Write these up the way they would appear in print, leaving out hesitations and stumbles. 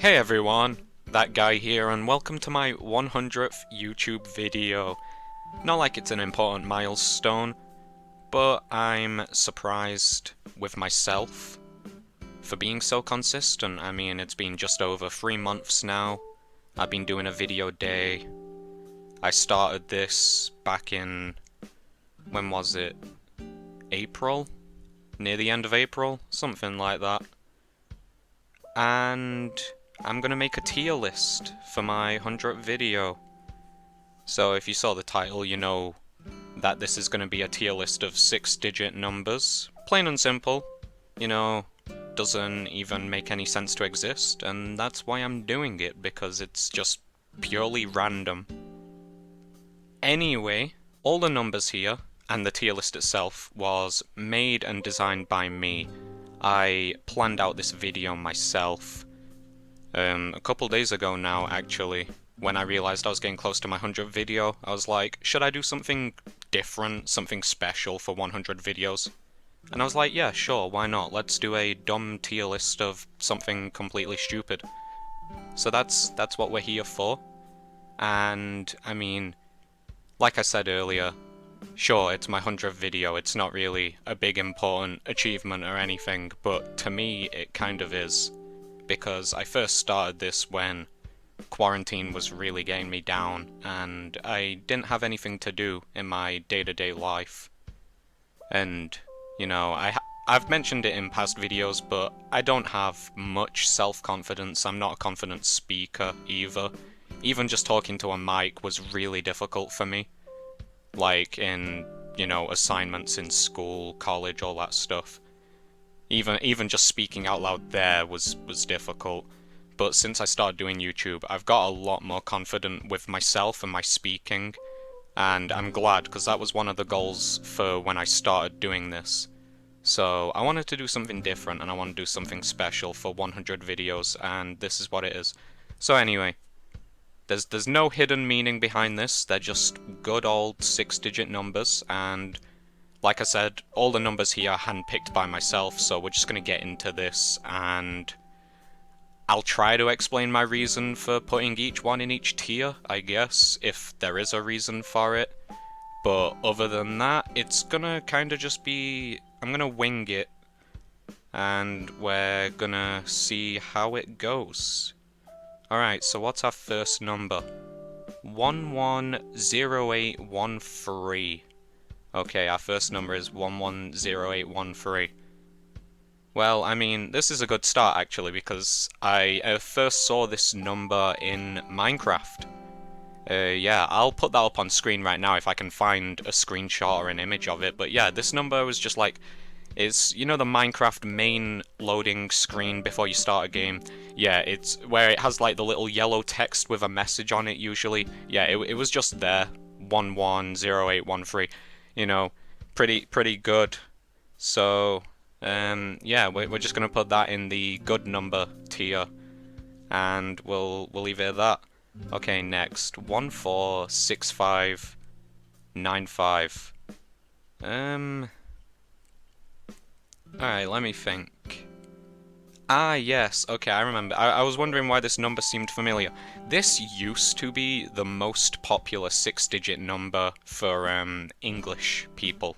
Hey everyone, Thatguy here and welcome to my 100th YouTube video. Not like it's an important milestone, but I'm surprised with myself for being so consistent. I mean, it's been just over 3 months now. I've been doing a video a day. I started this back in, when was it? April? Near the end of April? Something like that. And I'm gonna make a tier list for my 100th video. So if you saw the title, you know that this is gonna be a tier list of 6-digit numbers. Plain and simple. You know, doesn't even make any sense to exist, and that's why I'm doing it, because it's just purely random. Anyway, all the numbers here, and the tier list itself, was made and designed by me. I planned out this video myself. A couple days ago now, actually, when I realized I was getting close to my 100th video, I was like, should I do something different, something special for 100 videos? And I was like, yeah, sure, why not? Let's do a dumb tier list of something completely stupid. So that's what we're here for. And, I mean, like I said earlier, sure, it's my 100th video, it's not really a big important achievement or anything, but to me, it kind of is. Because I first started this when quarantine was really getting me down and I didn't have anything to do in my day-to-day life. And, you know, I've mentioned it in past videos, but I don't have much self-confidence. I'm not a confident speaker either. Even just talking to a mic was really difficult for me. Like in, you know, assignments in school, college, all that stuff. Even just speaking out loud there was difficult. But since I started doing YouTube, I've got a lot more confident with myself and my speaking, and I'm glad, because that was one of the goals for when I started doing this. So I wanted to do something different, and I want to do something special for 100 videos, and this is what it is. So anyway, there's no hidden meaning behind this, they're just good old 6-digit numbers, and like I said, all the numbers here are handpicked by myself, so we're just going to get into this, and I'll try to explain my reason for putting each one in each tier, I guess, if there is a reason for it. But other than that, it's gonna kinda just be... I'm gonna wing it, and we're gonna see how it goes. Alright, so what's our first number? 110813. Okay, our first number is 110813. Well, I mean, this is a good start actually, because I first saw this number in Minecraft. Yeah, I'll put that up on screen right now if I can find a screenshot or an image of it, but yeah, this number was just like, it's, you know, the Minecraft main loading screen before you start a game? Yeah, it's where it has like the little yellow text with a message on it usually. Yeah, it was just there, 110813. You know, pretty good. So, yeah, we're just gonna put that in the good number tier, and we'll leave it at that. Okay, next 146595. Alright, let me think. Ah, yes, okay, I remember. I was wondering why this number seemed familiar. This used to be the most popular 6-digit number for, English people.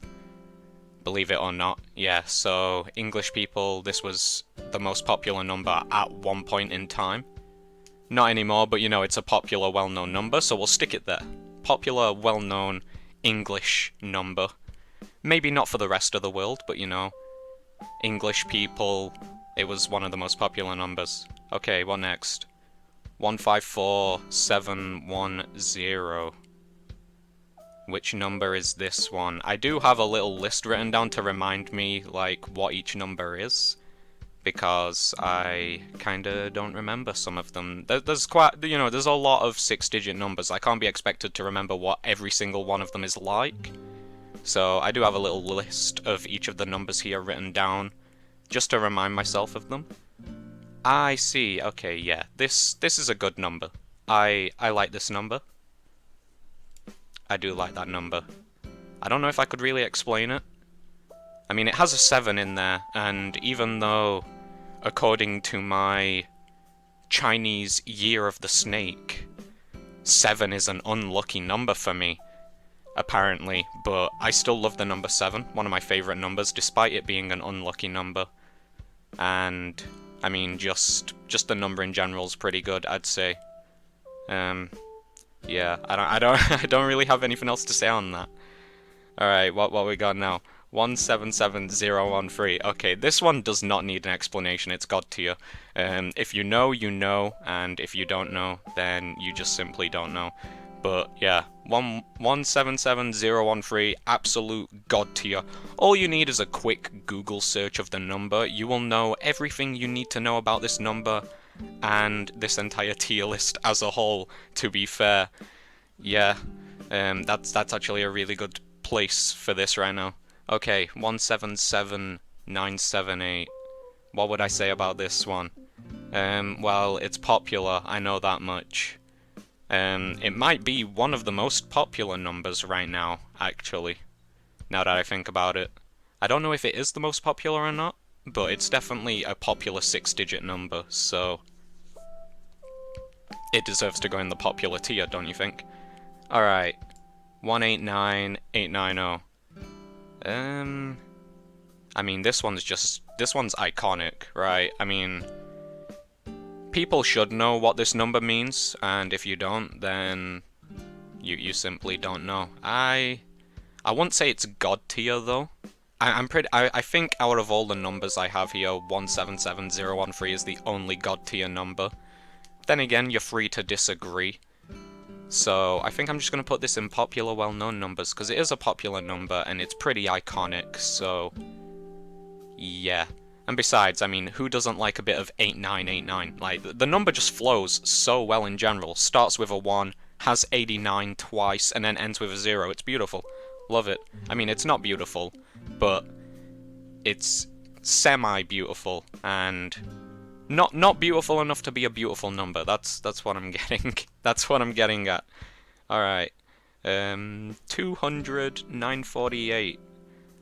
Believe it or not. Yeah, so English people, this was the most popular number at one point in time. Not anymore, but you know, it's a popular, well-known number, so we'll stick it there. Popular, well-known English number. Maybe not for the rest of the world, but you know, English people, it was one of the most popular numbers. Okay, what next? 154710. Which number is this one? I do have a little list written down to remind me, like, what each number is, because I kinda don't remember some of them. There's quite, you know, there's a lot of 6-digit numbers. I can't be expected to remember what every single one of them is like. So I do have a little list of each of the numbers here written down, just to remind myself of them. I see, okay, yeah, this is a good number. I like this number. I do like that number. I don't know if I could really explain it. I mean, it has a 7 in there, and even though, according to my Chinese Year of the Snake. 7 is an unlucky number for me, apparently, but I still love the number 7, one of my favourite numbers, despite it being an unlucky number. And, I mean, just the number in general is pretty good, I'd say. Yeah, I don't really have anything else to say on that. Alright, what we got now? 177013. Okay, this one does not need an explanation, it's God tier. If you know, you know, and if you don't know, then you just simply don't know. But yeah, 177013, absolute God tier. All you need is a quick Google search of the number. You will know everything you need to know about this number and this entire tier list as a whole, to be fair. Yeah, that's actually a really good place for this right now. Okay, 177978. What would I say about this one? Well, it's popular, I know that much. It might be one of the most popular numbers right now, actually, now that I think about it. I don't know if it is the most popular or not, but it's definitely a popular 6-digit number, so it deserves to go in the popular tier, don't you think? Alright, 189890. I mean, this one's iconic, right? I mean, people should know what this number means, and if you don't, then you simply don't know. I wouldn't say it's God tier though. I think out of all the numbers I have here, 177013 is the only God tier number. Then again, you're free to disagree. So I think I'm just going to put this in popular, well-known numbers, because it is a popular number, and it's pretty iconic, so yeah. And besides, I mean, who doesn't like a bit of 8989? Like, the number just flows so well in general. Starts with a 1, has 89 twice, and then ends with a 0. It's beautiful. Love it. I mean, it's not beautiful, but it's semi-beautiful, and not beautiful enough to be a beautiful number. That's what I'm getting. That's what I'm getting at. Alright. 200, 948.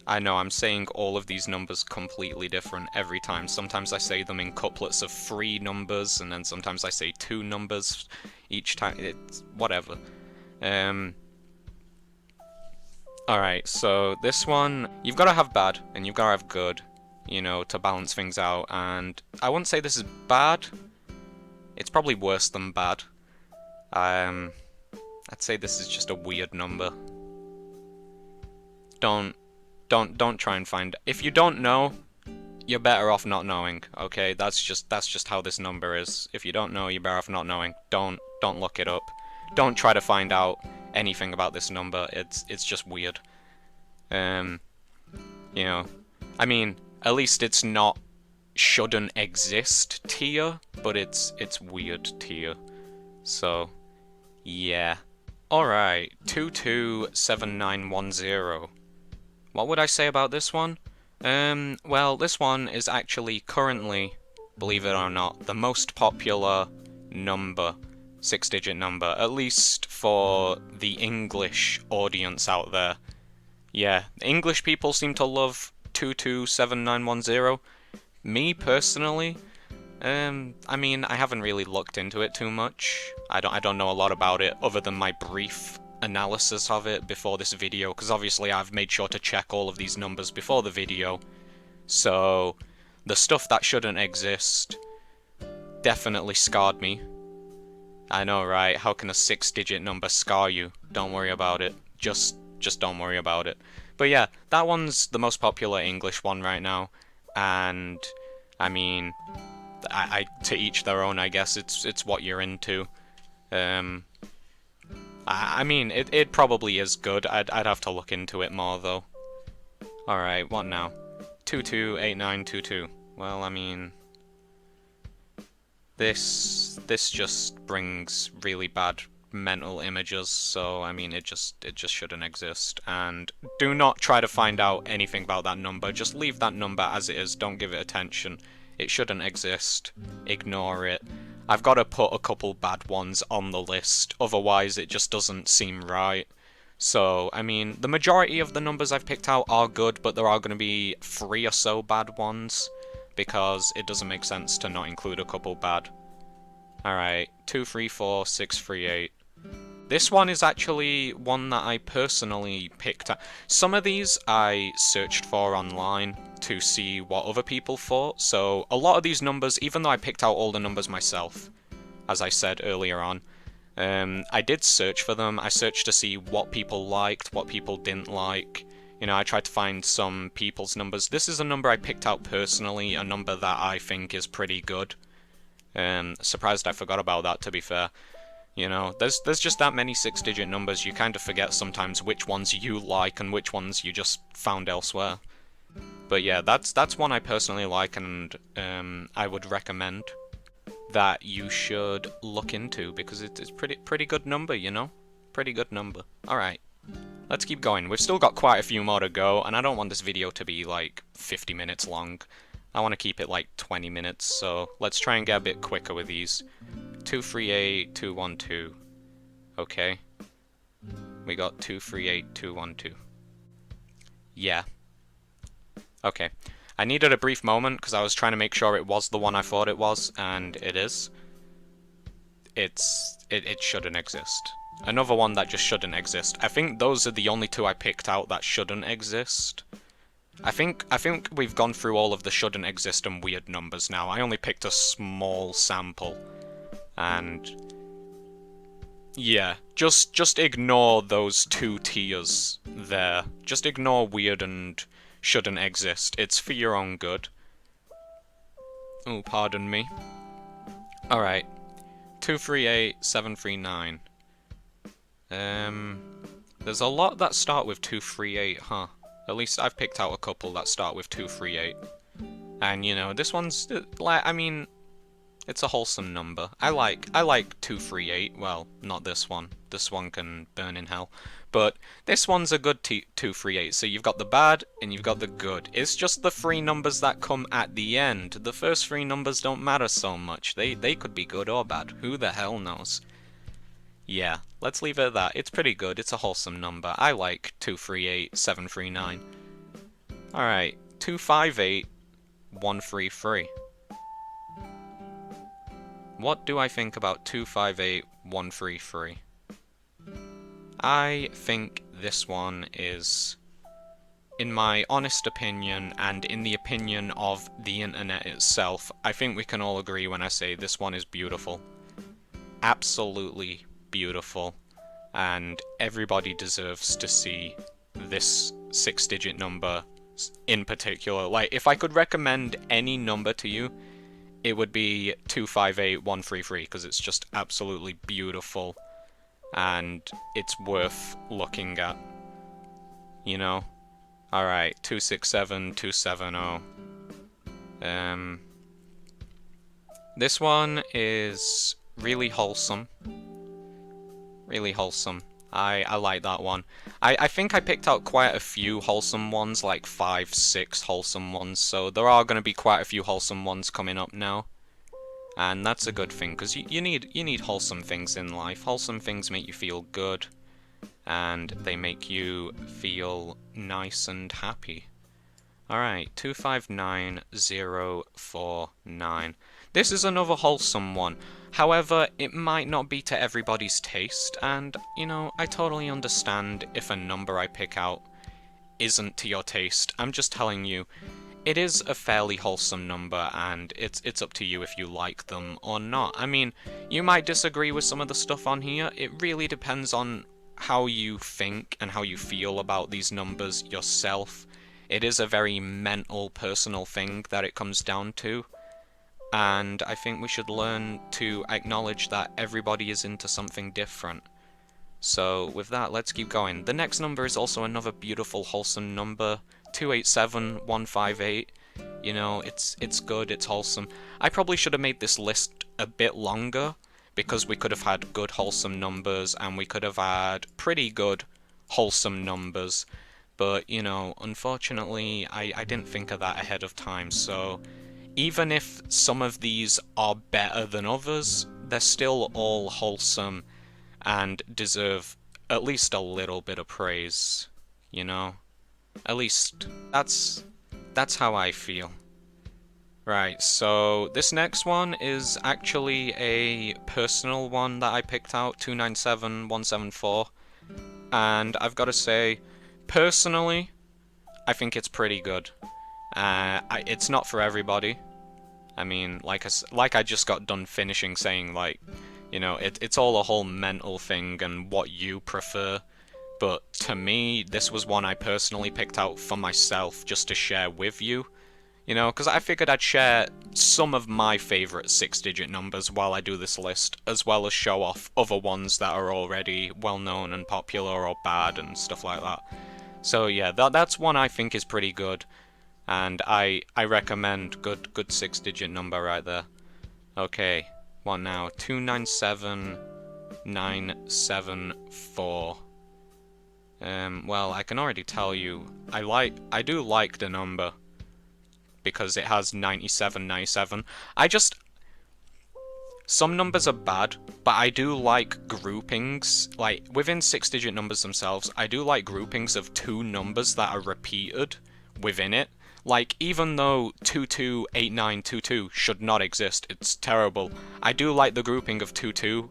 I know, I'm saying all of these numbers completely different every time. Sometimes I say them in couplets of 3 numbers, and then sometimes I say 2 numbers each time. It's whatever. Alright, so this one, you've got to have bad, and you've got to have good, you know, to balance things out, and I wouldn't say this is bad. It's probably worse than bad. I'd say this is just a weird number. Don't try and find... If you don't know, you're better off not knowing, okay? That's just how this number is. If you don't know, you're better off not knowing. Don't look it up. Don't try to find out anything about this number. It's just weird. You know, I mean, at least it's not shouldn't exist tier, but it's weird tier. So, yeah. Alright, 227910. What would I say about this one? Well, this one is actually currently, believe it or not, the most popular number, 6-digit number, at least for the English audience out there. Yeah, English people seem to love 227910. Me, personally, I mean, I haven't really looked into it too much. I don't know a lot about it, other than my brief analysis of it before this video, because obviously I've made sure to check all of these numbers before the video. So, the stuff that shouldn't exist definitely scarred me. I know, right? How can a 6-digit number scar you? Don't worry about it. Just don't worry about it. But yeah, that one's the most popular English one right now, and I mean, to each their own, I guess. It's what you're into. I mean, it probably is good. I'd have to look into it more though. Alright, what now? 228922. Well, I mean, this just brings really bad mental images, so I mean, it just shouldn't exist. And do not try to find out anything about that number. Just leave that number as it is. Don't give it attention. It shouldn't exist. Ignore it. I've got to put a couple bad ones on the list, otherwise it just doesn't seem right. So, I mean, the majority of the numbers I've picked out are good, but there are going to be 3 or so bad ones, because it doesn't make sense to not include a couple bad. Alright, 234, 638. This one is actually one that I personally picked up. Some of these I searched for online to see what other people thought, so a lot of these numbers, even though I picked out all the numbers myself, as I said earlier on, I did search for them. I searched to see what people liked, what people didn't like. You know, I tried to find some people's numbers. This is a number I picked out personally, a number that I think is pretty good. Surprised I forgot about that, to be fair. You know, there's just that many six-digit numbers, you kind of forget sometimes which ones you like and which ones you just found elsewhere. But yeah, that's one I personally like, and I would recommend that you should look into, because it's pretty good number, you know? Pretty good number. Alright, let's keep going. We've still got quite a few more to go, and I don't want this video to be like 50 minutes long. I want to keep it like 20 minutes, so let's try and get a bit quicker with these. 238, 212. Okay. We got 238, 212. Yeah. Okay. I needed a brief moment because I was trying to make sure it was the one I thought it was, and it is. It shouldn't exist. Another one that just shouldn't exist. I think those are the only two I picked out that shouldn't exist. I think we've gone through all of the shouldn't exist and weird numbers now. I only picked a small sample. And yeah, just ignore those two tiers there. Just ignore weird and shouldn't exist. It's for your own good. Oh, pardon me. Alright. 238, 739. There's a lot that start with 238, huh? At least I've picked out a couple that start with 238. And, you know, this one's, like, I mean, it's a wholesome number. I like 238. Well, not this one. This one can burn in hell. But this one's a good 238. So you've got the bad and you've got the good. It's just the three numbers that come at the end. The first three numbers don't matter so much. They could be good or bad. Who the hell knows? Yeah, let's leave it at that. It's pretty good. It's a wholesome number. I like 238, 739. Alright, 258, 133. What do I think about 258, 133? I think this one is, in my honest opinion, and in the opinion of the internet itself, I think we can all agree when I say this one is beautiful. Absolutely beautiful. And everybody deserves to see this six-digit number in particular. Like, if I could recommend any number to you, it would be 258, 133, because it's just absolutely beautiful. And it's worth looking at, you know? Alright, 267, 270. This one is really wholesome. Really wholesome. I like that one. I think I picked out quite a few wholesome ones, like 5, 6 wholesome ones, so there are going to be quite a few wholesome ones coming up now. And that's a good thing, because you need wholesome things in life. Wholesome things make you feel good, and they make you feel nice and happy. Alright, 259049. This is another wholesome one. However, it might not be to everybody's taste, and, you know, I totally understand if a number I pick out isn't to your taste. I'm just telling you, it is a fairly wholesome number, and it's up to you if you like them or not. I mean, you might disagree with some of the stuff on here. It really depends on how you think and how you feel about these numbers yourself. It is a very mental, personal thing that it comes down to. And I think we should learn to acknowledge that everybody is into something different. So with that, let's keep going. The next number is also another beautiful, wholesome number. 287158. You know, it's good, it's wholesome. I probably should have made this list a bit longer, because we could have had good wholesome numbers, and we could have had pretty good wholesome numbers. But, you know, unfortunately, I didn't think of that ahead of time, so even if some of these are better than others, they're still all wholesome and deserve at least a little bit of praise, you know? At least, that's how I feel. Right, so this next one is actually a personal one that I picked out, 297174, and I've got to say, personally, I think it's pretty good. It's not for everybody. I mean, like I just got done finishing saying, like, it's all a whole mental thing and what you prefer. But to me, this was one I personally picked out for myself just to share with you. Because I figured I'd share some of my favourite six-digit numbers while I do this list, as well as show off other ones that are already well-known and popular or bad and stuff like that. So yeah, that's one I think is pretty good, and I recommend good six-digit number right there. Okay, what now? 297974. Well, I can already tell you, I do like the number because it has 9797. Some numbers are bad, but I do like groupings. Like, within six-digit numbers themselves, I do like groupings of two numbers that are repeated within it. Like, even though 228922 should not exist, it's terrible, I do like the grouping of 22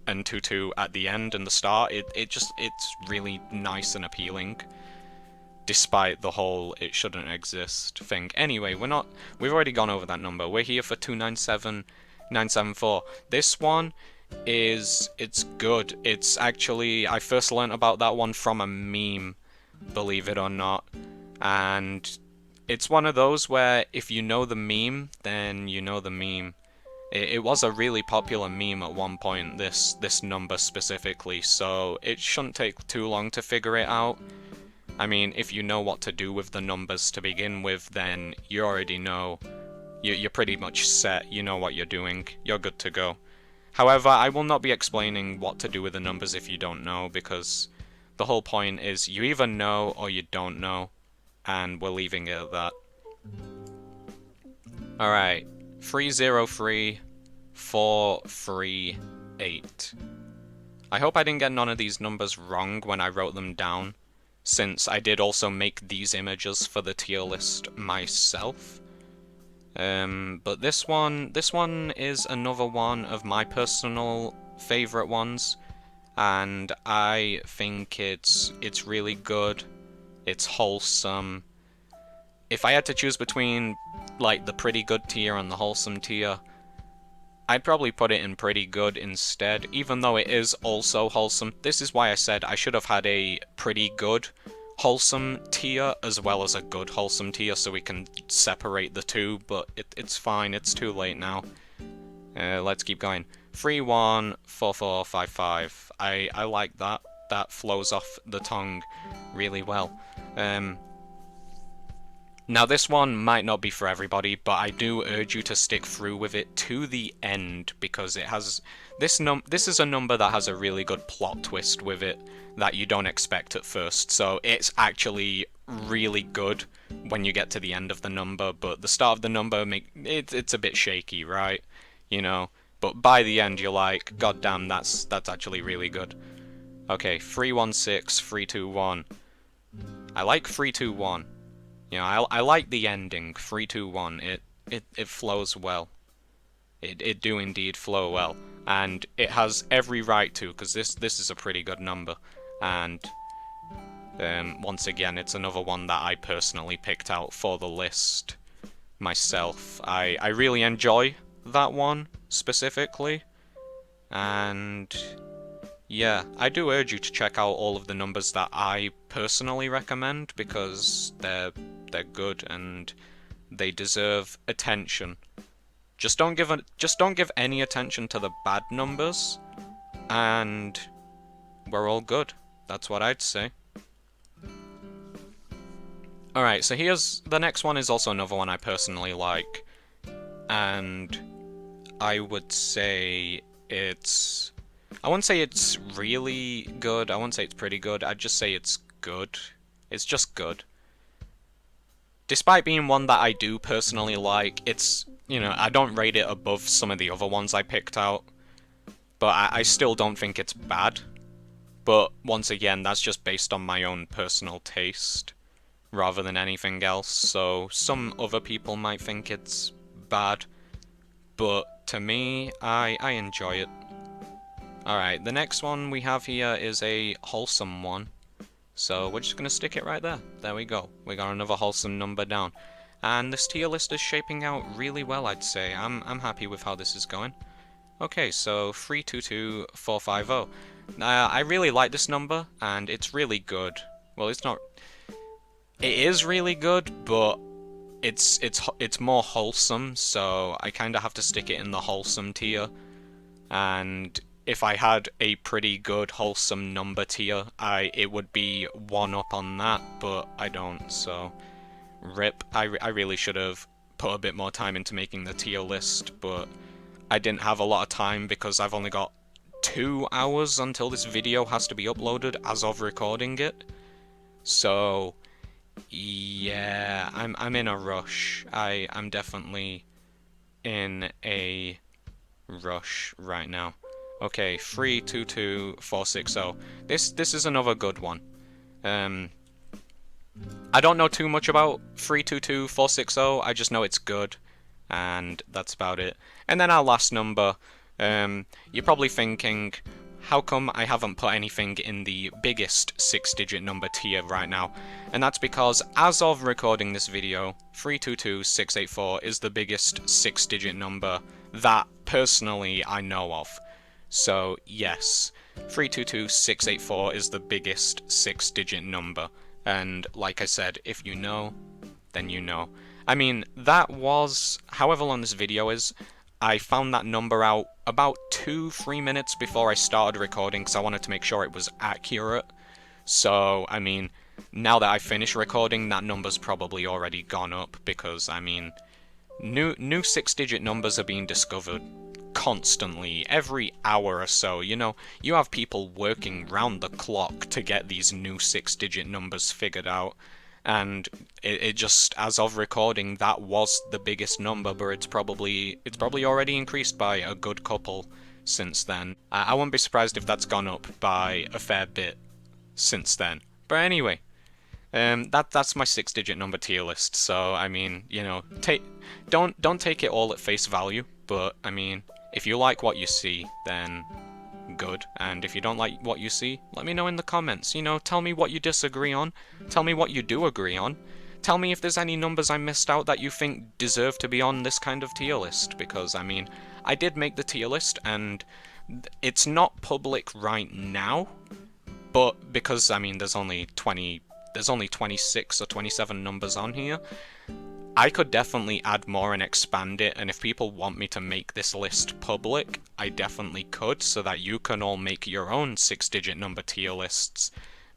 and 22 at the end and the start. It's really nice and appealing, despite the whole it shouldn't exist thing. Anyway, we've already gone over that number. We're here for 297974. This one it's good. It's actually, I first learnt about that one from a meme, believe it or not. And it's one of those where if you know the meme, then you know the meme. It was a really popular meme at one point, this number specifically, so it shouldn't take too long to figure it out. I mean, if you know what to do with the numbers to begin with, then you already know. You're pretty much set, you know what you're doing, you're good to go. However, I will not be explaining what to do with the numbers if you don't know, because the whole point is you either know or you don't know, and we're leaving it at that. Alright, 303438. I hope I didn't get none of these numbers wrong when I wrote them down, since I did also make these images for the tier list myself. But this one is another one of my personal favourite ones, and I think it's really good. It's wholesome. If I had to choose between, like, the pretty good tier and the wholesome tier, I'd probably put it in pretty good instead, even though it is also wholesome. This is why I said I should have had a pretty good wholesome tier as well as a good wholesome tier so we can separate the two, but it's fine, it's too late now. Let's keep going. 314455. I like that. That flows off the tongue really well. Now this one might not be for everybody, but I do urge you to stick through with it to the end, because it has this is a number that has a really good plot twist with it that you don't expect at first. So it's actually really good when you get to the end of the number, but the start of the number it's a bit shaky, right? But by the end you're like, god damn, that's actually really good. Okay, 316321. I like 321. I like the ending, 321. It flows well. It do indeed flow well, and it has every right to, because this is a pretty good number. And once again, it's another one that I personally picked out for the list myself. I really enjoy that one specifically, and yeah, I do urge you to check out all of the numbers that I personally recommend, because they're good and they deserve attention. Just don't give any attention to the bad numbers, and we're all good. That's what I'd say. Alright, so here's the next one. Is also another one I personally like, and I would say I wouldn't say it's really good, I wouldn't say it's pretty good, I'd just say it's good. It's just good. Despite being one that I do personally like, I don't rate it above some of the other ones I picked out, but I still don't think it's bad. But once again, that's just based on my own personal taste, rather than anything else, so some other people might think it's that bad, but to me, I enjoy it. Alright, the next one we have here is a wholesome one. So we're just going to stick it right there. There we go. We got another wholesome number down. And this tier list is shaping out really well, I'd say. I'm happy with how this is going. Okay, so 322450. I really like this number, and it's really good. Well, it's not... It is really good, but it's more wholesome, so I kind of have to stick it in the wholesome tier. And if I had a pretty good wholesome number tier, it would be one up on that, but I don't, so rip. I really should have put a bit more time into making the tier list, but I didn't have a lot of time because I've only got 2 hours until this video has to be uploaded as of recording it. So yeah, I'm in a rush. I'm definitely in a rush right now. Okay, 322460. This is another good one. I don't know too much about 322460. I just know it's good, and that's about it. And then our last number. You're probably thinking, how come I haven't put anything in the biggest 6-digit number tier right now? And that's because, as of recording this video, 322684 is the biggest 6-digit number that, personally, I know of. So, yes, 322684 is the biggest 6-digit number. And, like I said, if you know, then you know. I mean, that was, however long this video is, I found that number out about 2-3 minutes before I started recording because I wanted to make sure it was accurate. So, I mean, now that I finished recording, that number's probably already gone up because, I mean, new 6-digit numbers are being discovered constantly, every hour or so. You know, you have people working round the clock to get these new 6-digit numbers figured out. And it just, as of recording, that was the biggest number, but it's probably already increased by a good couple since then. I wouldn't be surprised if that's gone up by a fair bit since then. But anyway, that's my 6-digit number tier list. So I mean, you know, don't take it all at face value. But I mean, if you like what you see, then good, and if you don't like what you see, let me know in the comments. You know, tell me what you disagree on, tell me what you do agree on, tell me if there's any numbers I missed out that you think deserve to be on this kind of tier list, because I mean, I did make the tier list, and it's not public right now, but because, I mean, there's only 26 or 27 numbers on here, I could definitely add more and expand it, and if people want me to make this list public, I definitely could, so that you can all make your own 6-digit number tier lists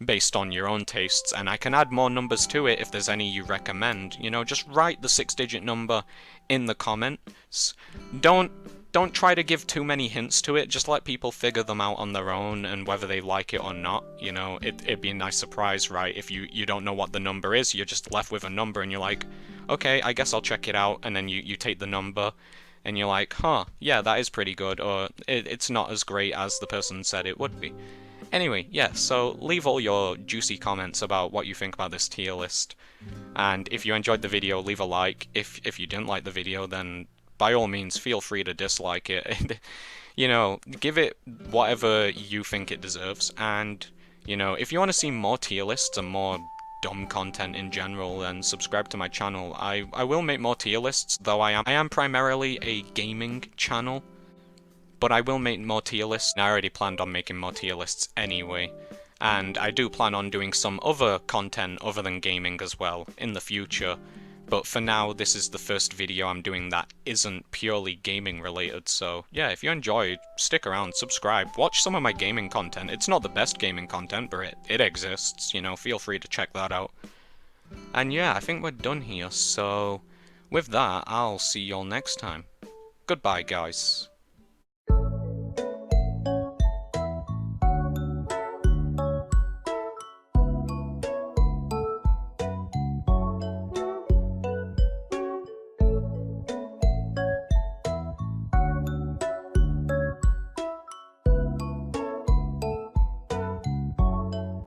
based on your own tastes, and I can add more numbers to it if there's any you recommend. You know, just write the 6-digit number in the comments. Don't try to give too many hints to it, just let people figure them out on their own, and whether they like it or not, you know, it'd be a nice surprise, right? If you don't know what the number is, you're just left with a number, and you're like, okay, I guess I'll check it out, and then you take the number, and you're like, huh, yeah, that is pretty good, or it's not as great as the person said it would be. Anyway, yeah, so leave all your juicy comments about what you think about this tier list, and if you enjoyed the video, leave a like. If you didn't like the video, then by all means, feel free to dislike it. You know, give it whatever you think it deserves, and, you know, if you want to see more tier lists and more dumb content in general, then subscribe to my channel. I will make more tier lists, though I am primarily a gaming channel, but I will make more tier lists. I already planned on making more tier lists anyway, and I do plan on doing some other content other than gaming as well in the future. But for now, this is the first video I'm doing that isn't purely gaming related, so yeah, if you enjoyed, stick around, subscribe, watch some of my gaming content. It's not the best gaming content, but it exists, you know, feel free to check that out. And yeah, I think we're done here, so with that, I'll see y'all next time. Goodbye, guys.